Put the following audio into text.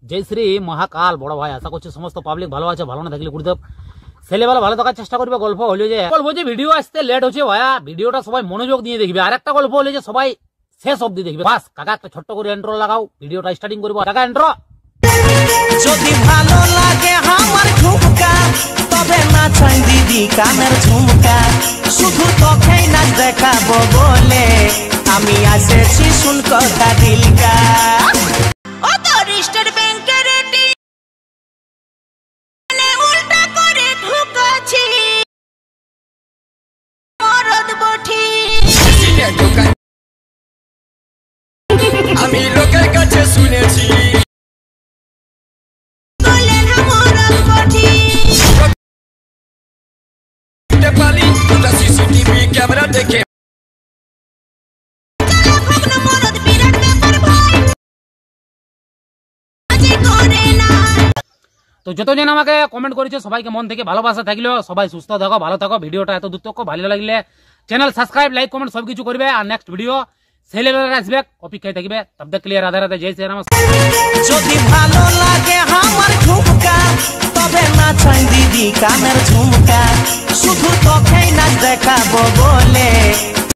জয় শ্রী মহাকাল বড় ভাই, আশা করছি সমস্ত পাবলিক ভালো আছে। ভালো না থাকলে গুরুদেব ছেলেবেলা ভালো থাকার চেষ্টা করবে। গল্প হলো যে ভিডিও আসতে লেট হচ্ছে ভাইয়া, ভিডিওটা সবাই মনোযোগ দিয়ে দেখবে। আর একটা গল্প হলো যে সবাই শেষ অব্দি দেখবে। বাস কাকা একটা ছোট্ট করে এন্ট্রো লাগাও, ভিডিওটা স্টার্টিং করবো। কাকা এন্ট্রো। যদি ভালো লাগে আমার ঝুমকা, তবে নাচাই দিদি কানের ঝুমকা। শুধু তোকেই নাচ দেখাবো বলে আমি আসেছি শুন কথা দিলকা। ও তোর স্টেট ব্যাংকের উল্টা করে ঢুকাছি মরদ বঠি। আমি লোকের কাছে শুনেছি সিসিটিভি ক্যামেরা দেখে তো যতজন আমাকে কমেন্ট করেছে সবাইকে মন থেকে ভালোবাসা থাকলো। সবাই সুস্থ থাকো, ভালো থাকো। ভিডিওটা এত দূর তক ভালো লাগলে চ্যানেল সাবস্ক্রাইব, লাইক, কমেন্ট সবকিছু করবে। আর নেক্সট ভিডিও ছেলেবেলা আসবে, অপেক্ষায় থাকবে। তব দেখ ক্লিয়ার রাধে রাধে, জয় শ্রী রাম। যদি ভালো লাগে আমার ঝুমকা, তবে নাচাই দিদি কানের ঝুমকা। শুধু তোকেই নাচ দেখাবো বলে